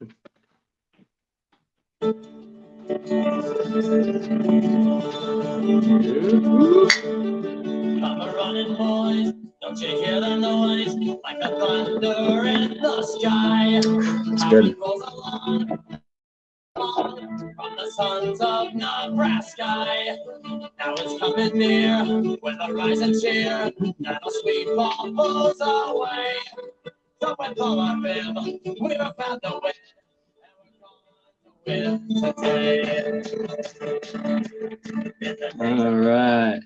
Come a running, boys. Don't you hear the noise? Like the thunder in the sky. It's good. Rolls along from the sons of Nebraska. Now it's coming near with a rise and cheer. That'll sweep all foes away. So with all our vim, we're about to win. All right.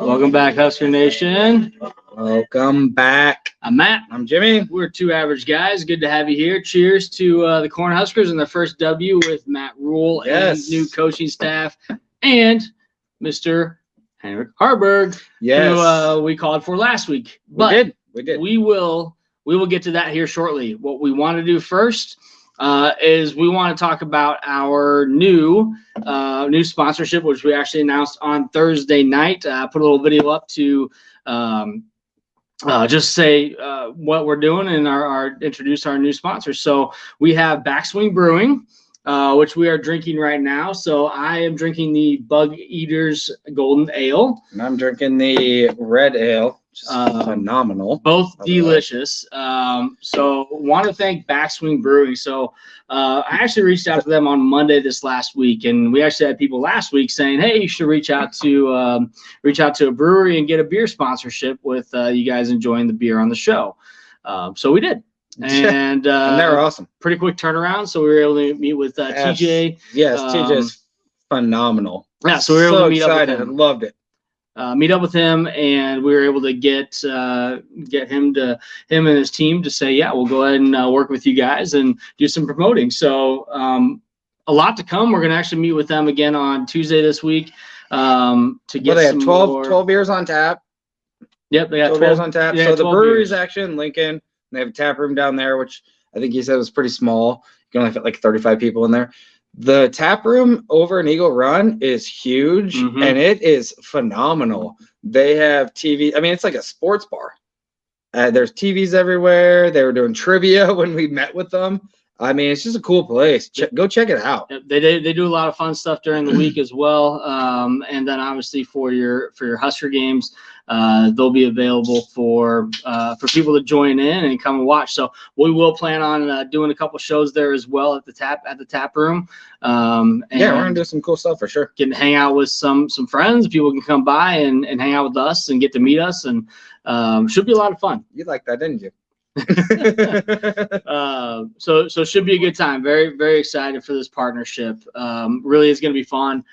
Welcome back, Husker Nation. Welcome back. I'm Matt. I'm Jimmy. We're two average guys. Good to have you here. Cheers to the Corn Huskers and their first W with Matt Rhule and new coaching staff and Mr. Haarberg, who we called for last week. But we did. We will get to that here shortly. What we want to do first is we want to talk about our new sponsorship, which we actually announced on Thursday night. Put a little video up to just say what we're doing and introduce our new sponsors. So we have Backswing Brewing, which we are drinking right now. So I am drinking the Bug Eaters Golden Ale. And I'm drinking the Red Ale. Phenomenal. Both delicious. So want to thank Backswing Brewing. So I actually reached out to them on Monday this last week, and we actually had people last week saying, hey, you should reach out to a brewery and get a beer sponsorship with you guys enjoying the beer on the show. So we did. And they were awesome. Pretty quick turnaround. So we were able to meet with TJ. Yes, TJ's phenomenal. Yeah, so we were able to meet up with him. Loved it. Meet up with him, and we were able to get him and his team to say, yeah, we'll go ahead and work with you guys and do some promoting. So a lot to come. We're going to actually meet with them again on Tuesday this week to get they some have 12 beers on tap. Yep, they got 12 beers on tap. Yeah, so the brewery's beers. actually in Lincoln. They have a tap room down there, which I think he said was pretty small. You can only fit like 35 people in there. The tap room over in Eagle Run is huge, and it is phenomenal. They have TV. I mean, it's like a sports bar. There's TVs everywhere. They were doing trivia when we met with them. I mean, it's just a cool place. Go check it out. They do a lot of fun stuff during the week as well. And then obviously for your Husker games, they'll be available for people to join in and come and watch. So we will plan on doing a couple shows there as well at the tap room. And yeah, we're gonna do some cool stuff for sure. Get to hang out with some friends. People can come by and hang out with us and get to meet us, and should be a lot of fun. You liked that, didn't you? So should be a good time. Very, very excited for this partnership. Really is going to be fun.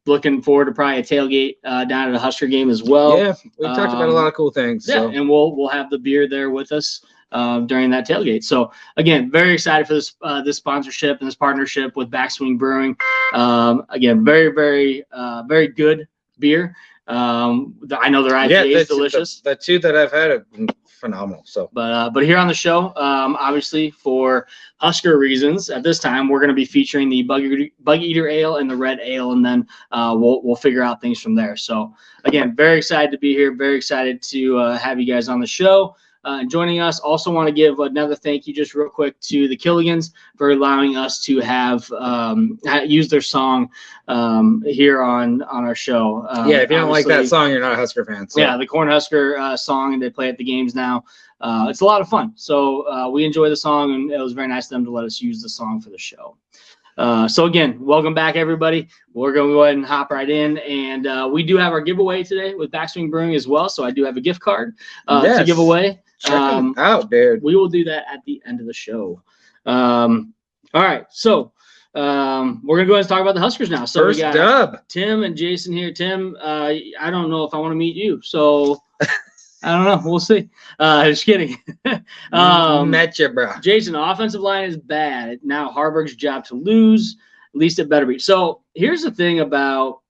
Looking forward to probably a tailgate down at a Husker game as well. Yeah, we talked about a lot of cool things. Yeah, so. And we'll have the beer there with us during that tailgate. So again, very excited for this sponsorship and this partnership with Backswing Brewing. Again, very, very, very good beer. I know their IPA is delicious. The two that I've had have been phenomenal. So, but here on the show, obviously for Husker reasons, at this time we're going to be featuring the Bug Eater Ale and the Red Ale, and then we'll figure out things from there. So again, very excited to be here. Very excited to have you guys on the show. Joining us. Also want to give another thank you just real quick to the Killigans for allowing us to have use their song here on our show. Yeah, if you don't like that song, you're not a Husker fan. So. Yeah, the Cornhusker song, and they play at the games now. It's a lot of fun. So we enjoy the song, and it was very nice of them to let us use the song for the show. So again, welcome back, everybody. We're going to go ahead and hop right in, and we do have our giveaway today with Backswing Brewing as well. So I do have a gift card to give away. Check them out, dude. We will do that at the end of the show. All right, so we're gonna go ahead and talk about the Huskers now. So first we got dub. Tim and Jason here. Tim, I don't know if I want to meet you, so I don't know. We'll see. Just kidding. Met you, bro. Jason, offensive line is bad. Now Haarberg's job to lose. At least it better be. So here's the thing about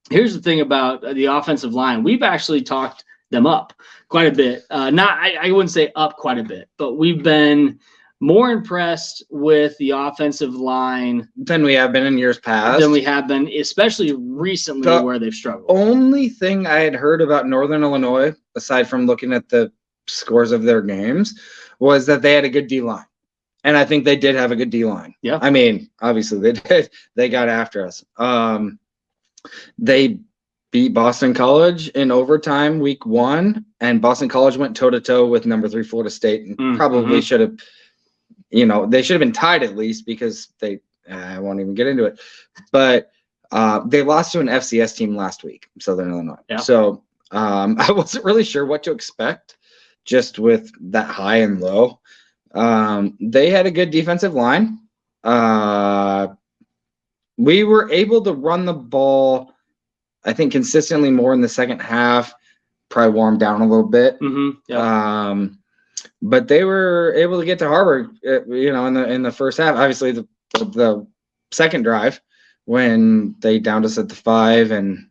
the offensive line. We've actually talked them up quite a bit. I wouldn't say up quite a bit, but we've been more impressed with the offensive line than we have been in years past. Than we have been, especially recently where they've struggled. Only thing I had heard about Northern Illinois, aside from looking at the scores of their games, was that they had a good D-line. And I think they did have a good D-line. Yeah. I mean, obviously they did. They got after us. They beat Boston College in overtime week 1, and Boston College went toe-to-toe with number 3 Florida State, and probably should have, they should have been tied at least because I won't even get into it. But they lost to an FCS team last week, Southern Illinois. Yeah. So I wasn't really sure what to expect just with that high and low. They had a good defensive line. We were able to run the ball, I think, consistently more in the second half. Probably warmed down a little bit. Yep. But they were able to get to Haarberg, in the first half. Obviously, the second drive when they downed us at the 5, and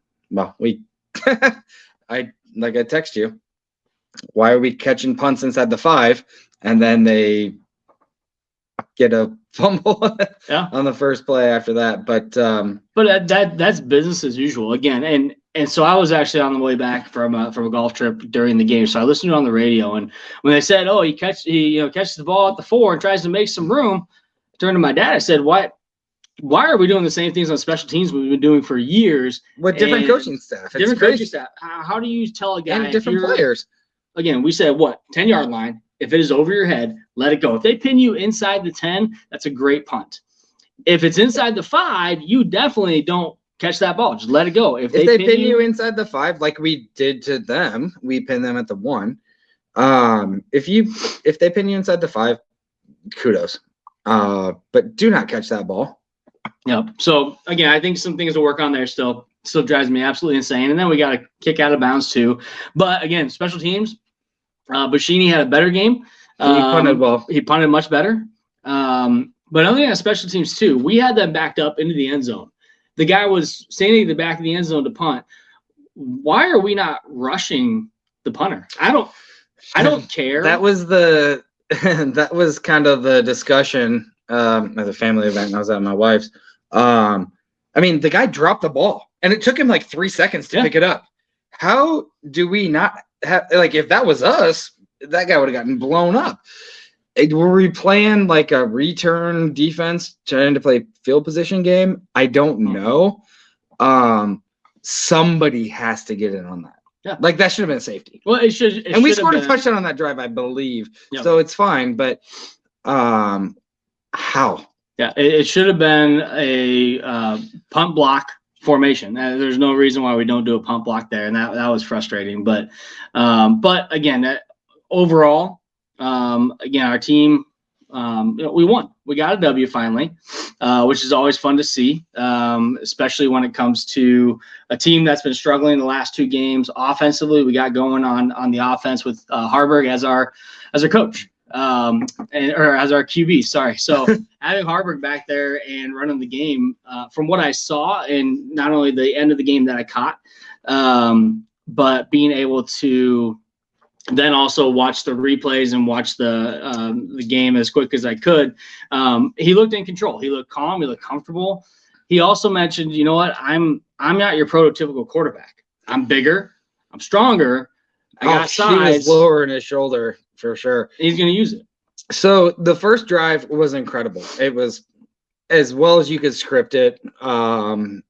I text you, why are we catching punts inside the 5? And then they get a fumble on the first play after that. But that's business as usual again. And so I was actually on the way back from a golf trip during the game. So I listened to it on the radio, and when they said, he catches the ball at the 4 and tries to make some room, I turned to my dad. I said, why are we doing the same things on special teams we've been doing for years with different coaching staff? Different coaching staff. How do you tell a guy and different players? Again, we said 10-yard line. If it is over your head, let it go. If they pin you inside the 10, that's a great punt. If it's inside the 5, you definitely don't catch that ball. Just let it go. If they pin you inside the 5, like we did to them, we pin them at the 1. If they pin you inside the 5, kudos. But do not catch that ball. Yep. So again, I think some things to work on there still drives me absolutely insane. And then we got to kick out of bounds too. But again, special teams. Bushini had a better game. He punted well. He punted much better. But other than special teams too, we had them backed up into the end zone. The guy was standing at the back of the end zone to punt. Why are we not rushing the punter? I don't care. That was that was kind of the discussion at a family event. And I was at my wife's. The guy dropped the ball, and it took him like 3 seconds to pick it up. How do we not have, if that was us, that guy would have gotten blown up. Were we playing like a return defense trying to play field position game? I don't know. Somebody has to get in on that. Yeah. That should have been safety. Well, it should. And we scored a touchdown on that drive, I believe. Yep. So it's fine. But how? Yeah, it should have been a punt block formation. There's no reason why we don't do a punt block there, and that was frustrating. But again, overall, our team, we won. We got a W finally, which is always fun to see, especially when it comes to a team that's been struggling the last 2 games offensively. We got going on the offense with Haarberg as our coach. Or as our QB, sorry. So having Haarberg back there and running the game, from what I saw, and not only the end of the game that I caught, but being able to then also watch the replays and watch the game as quick as I could, he looked in control. He looked calm. He looked comfortable. He also mentioned, you know what, I'm not your prototypical quarterback. I'm bigger. I'm stronger. I got size. He was lower in his shoulder. For sure. He's going to use it. So the first drive was incredible. It was as well as you could script it. They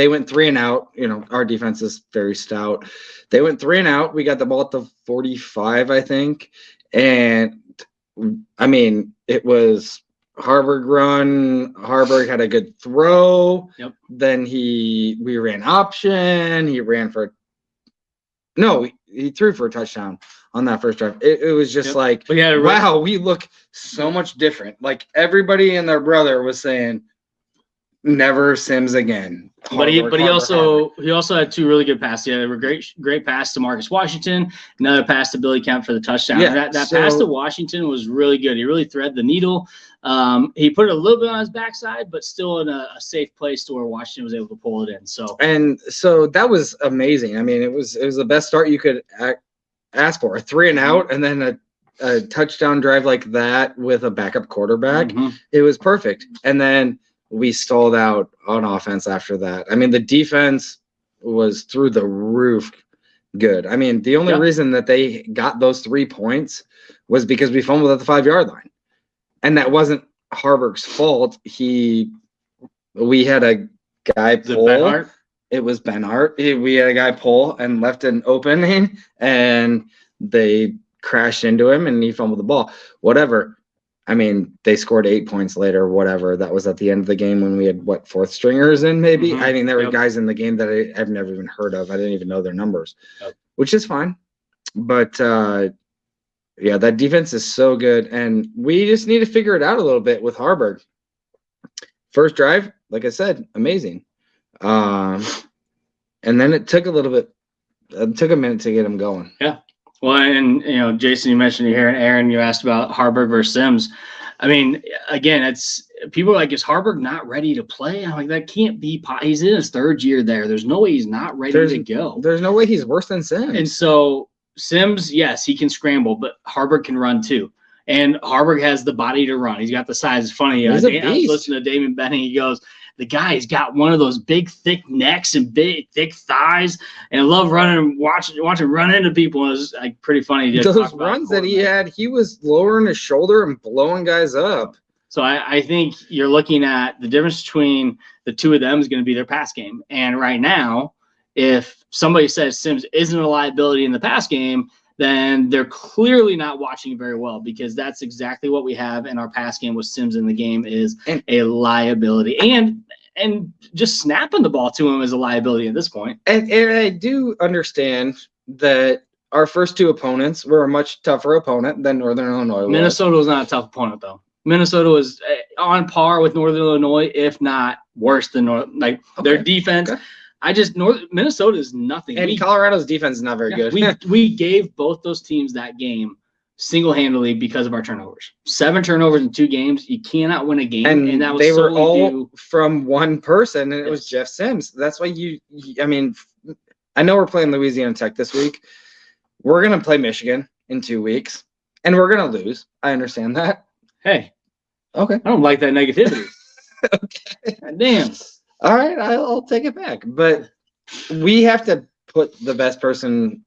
went 3 and out. Our defense is very stout. They went 3 and out. We got the ball at the 45, I think. And it was Haarberg run. Haarberg had a good throw. Yep. Then we ran option. He ran for he threw for a touchdown on that first drive. It was just wow, we look so much different. Like everybody and their brother was saying, never Sims again. But he also had 2 really good passes. He had a great pass to Marcus Washington, another pass to Billy Kemp for the touchdown. Yeah, that pass to Washington was really good. He really threaded the needle. He put it a little bit on his backside, but still in a safe place to where Washington was able to pull it in. So that was amazing. It was the best start you could ask for. A 3 and out, and then a touchdown drive like that with a backup quarterback. Mm-hmm. It was perfect. And then we stalled out on offense after that. The defense was through the roof. good. I mean, the only reason that they got those 3 points was because we fumbled at the 5-yard line. And that wasn't Haarberg's fault. We had a guy pull. It was Ben Hart. We had a guy pull and left an opening, and they crashed into him, and he fumbled the ball. Whatever. I mean, they scored 8 points later, whatever. That was at the end of the game when we had, what, 4th stringers in maybe? Mm-hmm. I mean, there were guys in the game that I've never even heard of. I didn't even know their numbers, which is fine. But, yeah, that defense is so good, and we just need to figure it out a little bit with Haarberg. First drive, like I said, amazing. And then it took a minute to get him going. Yeah. Well, and, Jason, you mentioned you here, and Aaron, you asked about Haarberg versus Sims. I mean, again, it's people are like, is Haarberg not ready to play? I'm like, that can't be. He's in his 3rd year there. There's no way he's not ready to go. There's no way he's worse than Sims. And so Sims, yes, he can scramble, but Haarberg can run too. And Haarberg has the body to run. He's got the size. It's funny. I was listening to Damon Benning. He goes, the guy's got one of those big, thick necks and big, thick thighs. And I love running and watching run into people. It was like pretty funny. Those runs that he had, he was lowering his shoulder and blowing guys up. So I think you're looking at the difference between the two of them is going to be their pass game. And right now, if somebody says Sims isn't a liability in the pass game, then they're clearly not watching very well, because that's exactly what we have in our pass game with Sims in the game is a liability. And just snapping the ball to him is a liability at this point. And I do understand that our first 2 opponents were a much tougher opponent than Northern Illinois was. Minnesota was not a tough opponent, though. Minnesota was on par with Northern Illinois, if not worse than their defense. Okay. Minnesota is nothing. And Colorado's defense is not very good. We gave both those teams that game single-handedly because of our turnovers. 7 turnovers in 2 games. You cannot win a game. And that was they were all from one person, and it was Jeff Sims. That's why I mean, I know we're playing Louisiana Tech this week. We're going to play Michigan in 2 weeks, and we're going to lose. I understand that. Hey. Okay. I don't like that negativity. Okay. Damn. All right, I'll take it back. But we have to put the best person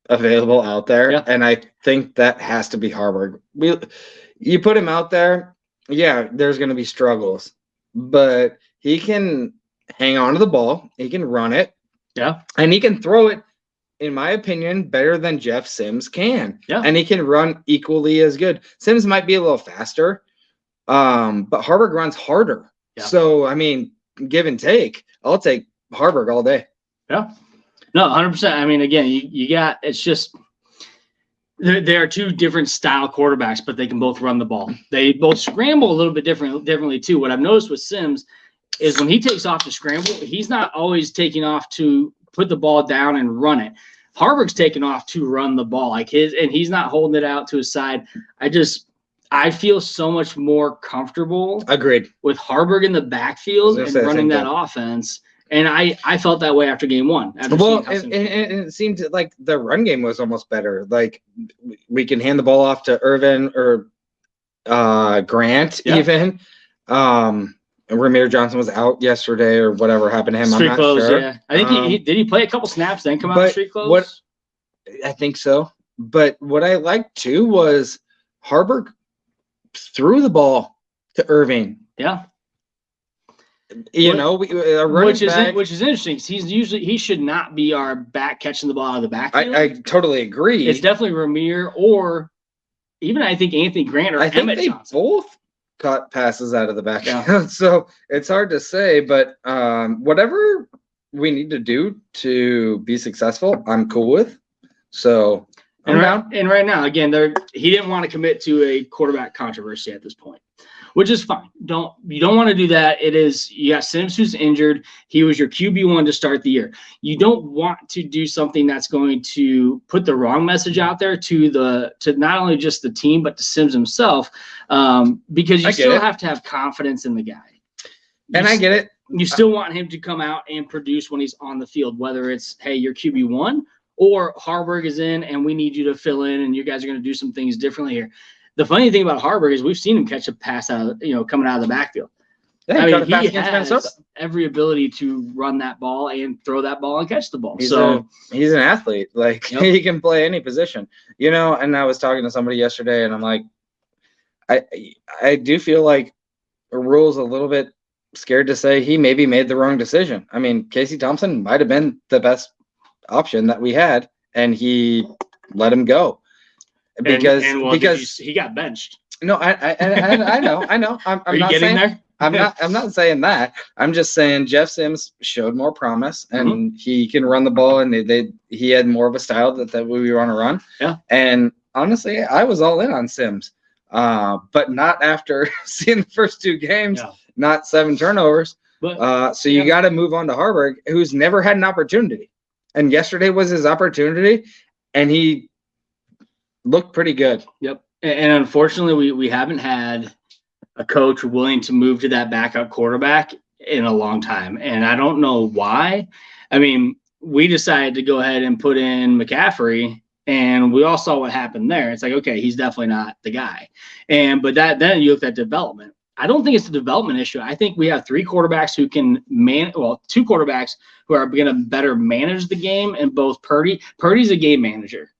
available out there, and I think that has to be Haarberg. You put him out there, there's going to be struggles, but he can hang on to the ball. He can run it. Yeah. And he can throw it, in my opinion, better than Jeff Sims can. Yeah. And he can run equally as good. Sims might be a little faster, but Haarberg runs harder. Yeah. So, I mean, give and take. I'll take Haarberg all day. Yeah. No, 100%. I mean, again, you got – it's just there are 2 different style quarterbacks, but they can both run the ball. They both scramble a little bit differently too. What I've noticed with Sims is when he takes off to scramble, he's not always taking off to put the ball down and run it. Haarberg's taking off to run the ball, and he's not holding it out to his side. I feel so much more comfortable. Agreed. With Haarberg in the backfield and running that offense. And I felt that way after game 1. And it seemed like the run game was almost better. Like we can hand the ball off to Irvin or Grant even. Ramir Johnson was out yesterday or whatever happened to him. Street I'm not clothes, sure. Yeah. I think did he play a couple snaps then come out of street clothes? I think so. But what I liked too was Haarberg threw the ball to Irving. Yeah. Which is interesting. He should not be our back catching the ball out of the backfield. I totally agree. It's definitely Ramir or even I think Anthony Grant or Emmett Johnson. Both caught passes out of the backfield. Yeah. So it's hard to say, but whatever we need to do to be successful, I'm cool with. So right now, again, he didn't want to commit to a quarterback controversy at this point, which is fine. You don't want to do that. You got Sims who's injured. He was your QB1 to start the year. You don't want to do something that's going to put the wrong message out there to not only just the team but to Sims himself, because you still have to have confidence in the guy. I get it. You still want him to come out and produce when he's on the field, whether it's, hey, you're QB1 or Haarberg is in and we need you to fill in and you guys are going to do some things differently here. The funny thing about Haarberg is we've seen him catch a pass coming out of the backfield. Yeah, I he mean, caught it fast he against has Minnesota. every ability to run that ball and throw that ball and catch the ball. He's an athlete. Like he can play any position, And I was talking to somebody yesterday, and I'm like, I do feel like Rhule's a little bit scared to say he maybe made the wrong decision. I mean, Casey Thompson might have been the best option that we had, and he let him go because he got benched. No, I know. I'm Are you not getting saying there? I'm not saying that. I'm just saying Jeff Sims showed more promise, and he can run the ball, and he had more of a style that we want to run. Yeah. And honestly, I was all in on Sims, but not after seeing the first 2 games. Yeah. Not 7 turnovers. But, so you got to move on to Haarberg, who's never had an opportunity, and yesterday was his opportunity, and he looked pretty good. Yep. And unfortunately, we haven't had a coach willing to move to that backup quarterback in a long time. And I don't know why. I mean, we decided to go ahead and put in McCaffrey, and we all saw what happened there. It's like, okay, he's definitely not the guy. But then you look at development. I don't think it's a development issue. I think we have 3 quarterbacks who can 2 quarterbacks who are going to better manage the game, and both Purdy's a game manager.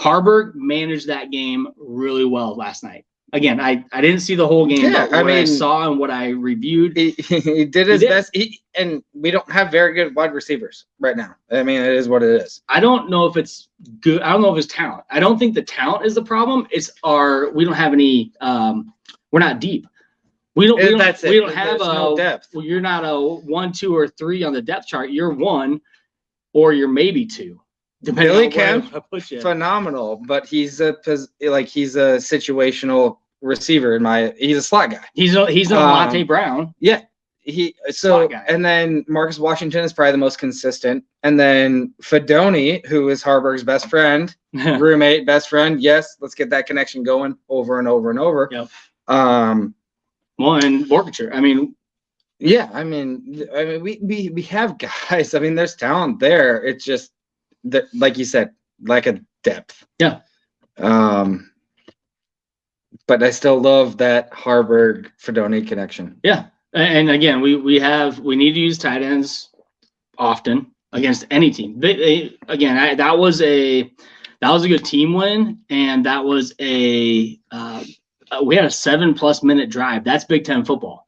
Haarberg managed that game really well last night. Again, I didn't see the whole game, but what I saw and what I reviewed, he did his best. And we don't have very good wide receivers right now. I mean, it is what it is. I don't know if it's good. I don't know if it's talent. I don't think the talent is the problem. We don't have any. We're not deep. We don't have no depth. Well, you're not a 1, 2, or 3 on the depth chart. You're 1, or you're maybe 2. Billy Kemp, phenomenal, but he's a situational receiver. He's a slot guy. He's a Monte Brown. Yeah, and then Marcus Washington is probably the most consistent, and then Fedoni, who is Haarberg's best friend, roommate, best friend. Yes, let's get that connection going over and over and over. Yep. And Borkature. I mean, yeah. I mean, we have guys. I mean, there's talent there. It's just. Like you said, lack of depth. Yeah. But I still love that Haarberg Fedoni connection. Yeah. And again, we need to use tight ends often against any team. That was a good team win, and that was we had a 7+ minute drive. That's Big Ten football.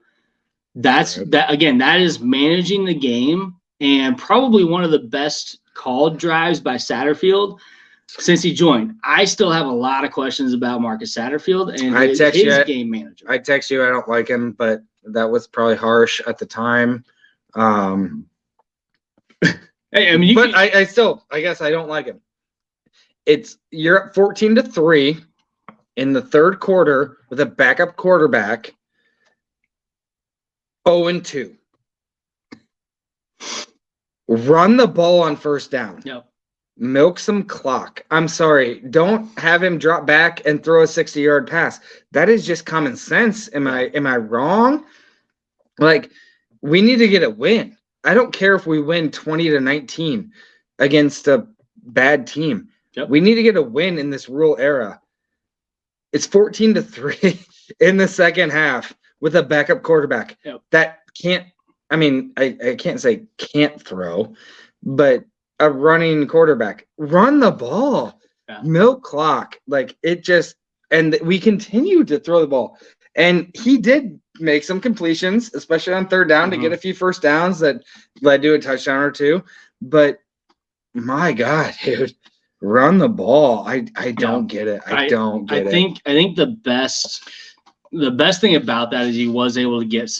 That is managing the game, and probably one of the best called drives by Satterfield since he joined. I still have a lot of questions about Marcus Satterfield and his game manager. I text you, I don't like him, but that was probably harsh at the time. I guess I don't like him. You're up 14-3 in the 3rd quarter with a backup quarterback, 0-2. Run the ball on 1st down. Yep. Milk some clock. I'm sorry. Don't have him drop back and throw a 60-yard pass. That is just common sense. Am I wrong? Like, we need to get a win. I don't care if we win 20-19 against a bad team. Yep. We need to get a win in this Rhule era. It's 14-3 in the 2nd half with a backup quarterback. Yep. That can't. I mean, I can't say can't throw, but a running quarterback, run the ball, milk clock. Like and we continue to throw the ball. And he did make some completions, especially on 3rd down to get a few first downs that led to a touchdown or 2. But my God, dude, run the ball. I don't get it. I don't get it. I think the best thing about that is he was able to get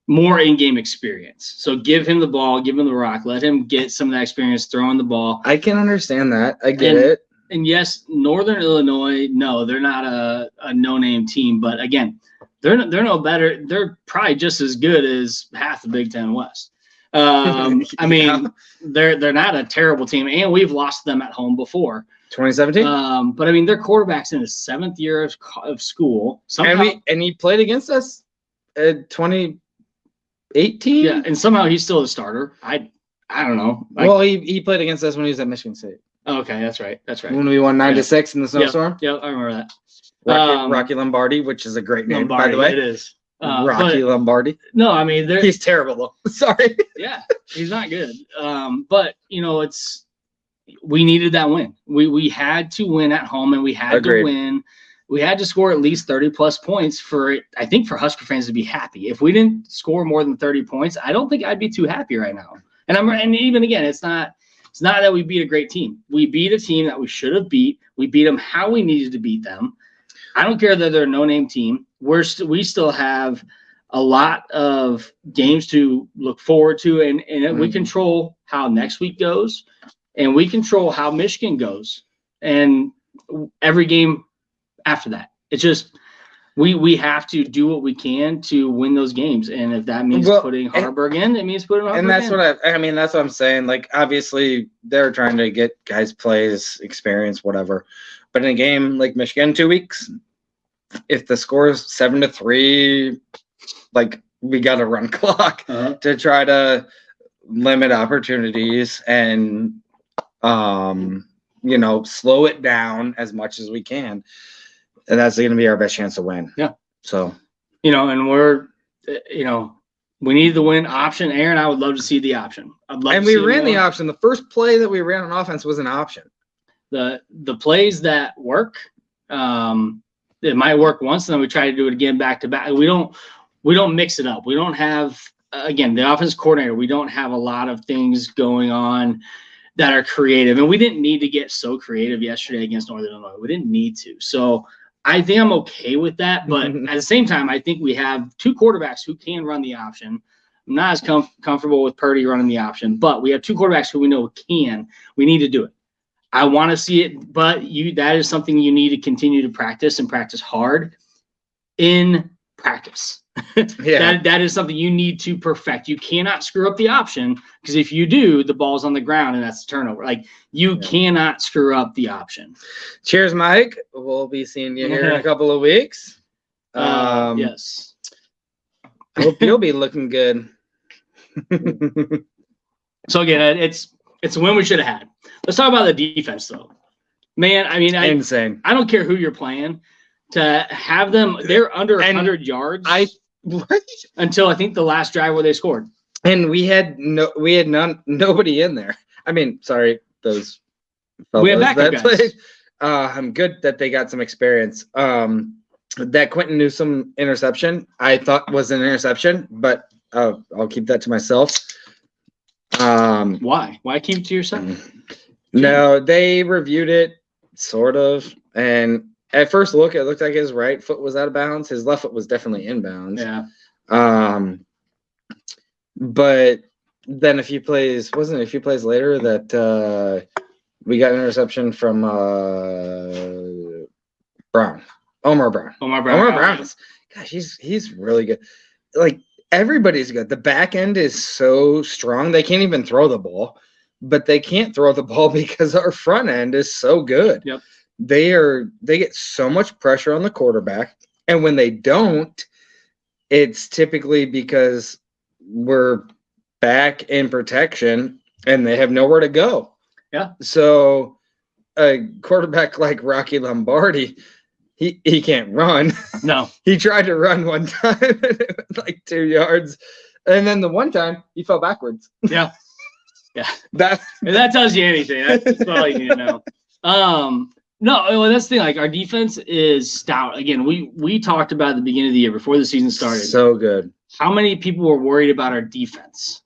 more in-game experience. So give him the ball, give him the rock, let him get some of that experience throwing the ball. I can understand that. I get it. And yes, Northern Illinois, no, they're not a no-name team, but again, they're no better. They're probably just as good as half the Big Ten West. I mean, they're not a terrible team, and we've lost them at home before. 2017. But I mean, their quarterback's in his 7th year of school. And he played against us at 2018. Yeah, and somehow he's still a starter. I don't know. He played against us when he was at Michigan State. Okay, that's right. When we won 9-6 in the snowstorm. Yeah, I remember that. Rocky Lombardi, which is a great name, by the way. It is. Rocky Lombardi. No, I mean he's terrible though. Sorry. Yeah, he's not good. But we needed that win. We had to win at home, and we had to win. We had to score at least 30 plus points for Husker fans to be happy. If we didn't score more than 30 points, I don't think I'd be too happy right now. And even again, it's not that we beat a great team. We beat a team that we should have beat. We beat them how we needed to beat them. I don't care that they're a no-name team. We still have a lot of games to look forward to, and we control how next week goes, and we control how Michigan goes, and every game after that. It's just we have to do what we can to win those games, and if that means putting Haarberg in, it means putting Haarberg in. And that's what I'm saying. Like, obviously, they're trying to get guys plays, experience, whatever. But in a game like Michigan 2 weeks, if the score is 7-3, like, we got to run clock to try to limit opportunities and slow it down as much as we can. And that's going to be our best chance to win. Yeah. So, and we're, we need the win option. Aaron, I would love to see the option. We ran the option. The first play that we ran on offense was an option. The plays that work, it might work once, and then we try to do it again back to back. We don't mix it up. We don't have, again, the offense coordinator. We don't have a lot of things going on that are creative, and we didn't need to get so creative yesterday against Northern Illinois. We didn't need to. So I think I'm okay with that, but at the same time, I think we have two quarterbacks who can run the option. I'm not as comfortable with Purdy running the option, but we have two quarterbacks who we know can. We need to do it. I want to see it, but that is something you need to continue to practice and practice hard in practice. Yeah. That is something you need to perfect. You cannot screw up the option, because if you do, the ball's on the ground and that's a turnover. Like, you cannot screw up the option. Cheers, Mike. We'll be seeing you here in a couple of weeks. Yes. Hope you'll be looking good. So again, it's a win we should have had. Let's talk about the defense, though. Man, I mean, insane. I don't care who you're playing. To have them, they're under 100 yards. Until I think the last drive where they scored. And we had nobody in there. I mean, sorry, those fellows we have backup guys. Played. I'm good that they got some experience. That Quentin Newsom interception, I thought was an interception, but I'll keep that to myself. Why? Why keep it to yourself? No, they reviewed it, sort of, and at first look, it looked like his right foot was out of bounds. His left foot was definitely in bounds. Yeah. But then a few plays later that we got an interception from Omar Brown. Gosh, he's really good. Like, everybody's good. The back end is so strong. They can't even throw the ball, but they can't throw the ball because our front end is so good. Yep. They get so much pressure on the quarterback, and when they don't, it's typically because we're back in protection and they have nowhere to go. Yeah. So a quarterback like Rocky Lombardi, he can't run. No. He tried to run one time and it was like 2 yards, and then the one time he fell backwards. Yeah. Yeah. That tells you anything. That's all you need to know. No, well, that's the thing. Like, our defense is stout. Again, we talked about at the beginning of the year before the season started. So good. How many people were worried about our defense?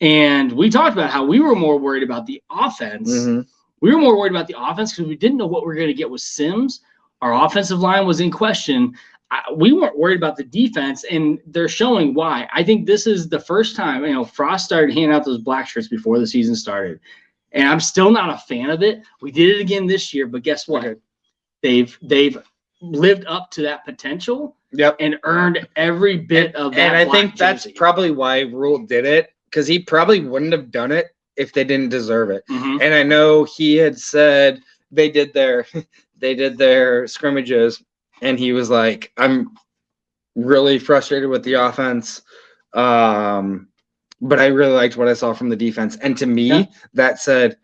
And we talked about how we were more worried about the offense. Mm-hmm. We were more worried about the offense because we didn't know what we were going to get with Sims. Our offensive line was in question. We weren't worried about the defense, and they're showing why. I think this is the first time, Frost started handing out those black shirts before the season started. And I'm still not a fan of it. We did it again this year, but guess what? They've lived up to that potential. Yep. And earned every bit of that. And I think that's jersey. Probably why Rhule did it, because he probably wouldn't have done it if they didn't deserve it. Mm-hmm. And I know he had said they did their scrimmages, and he was like, I'm really frustrated with the offense. But I really liked what I saw from the defense. And to me, that said,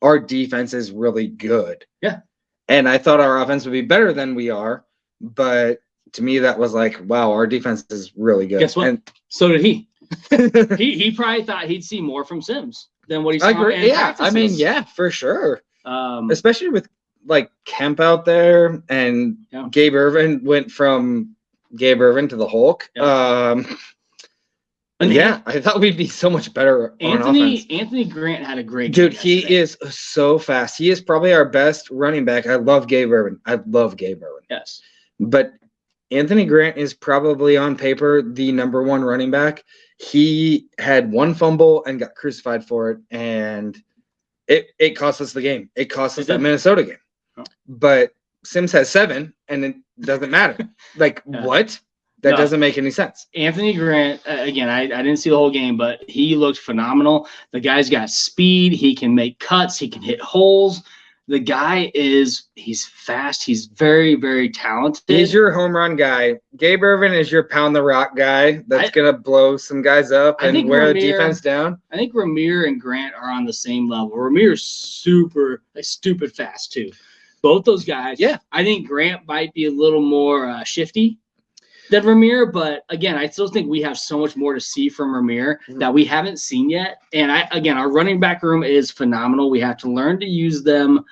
our defense is really good. Yeah. And I thought our offense would be better than we are. But to me, that was like, wow, our defense is really good. Guess what? And so did he. He probably thought he'd see more from Sims than what he saw. I agree. Yeah, practices. I mean, yeah, for sure. Especially with like Kemp out there, and Gabe Irvin went from Gabe Irvin to the Hulk. Yeah, I thought we'd be so much better on offense. Anthony Grant had a great game. Dude, he is so fast. He is probably our best running back. I love Gabe Irvin. Yes. But Anthony Grant is probably on paper the #1 running back. He had 1 fumble and got crucified for it, and it cost us the game. It cost us that Minnesota game. Oh. But Sims has 7, and it doesn't matter. Like, what? That doesn't make any sense. Anthony Grant, again, I didn't see the whole game, but he looked phenomenal. The guy's got speed. He can make cuts. He can hit holes. The guy he's fast. He's very, very talented. He's your home run guy. Gabe Irvin is your pound the rock guy that's going to blow some guys up and wear the defense down. I think Ramir and Grant are on the same level. Ramir's stupid fast, too. Both those guys. Yeah. I think Grant might be a little more shifty than Ramir, but again, I still think we have so much more to see from Ramir that we haven't seen yet. And our running back room is phenomenal. We have to learn to use them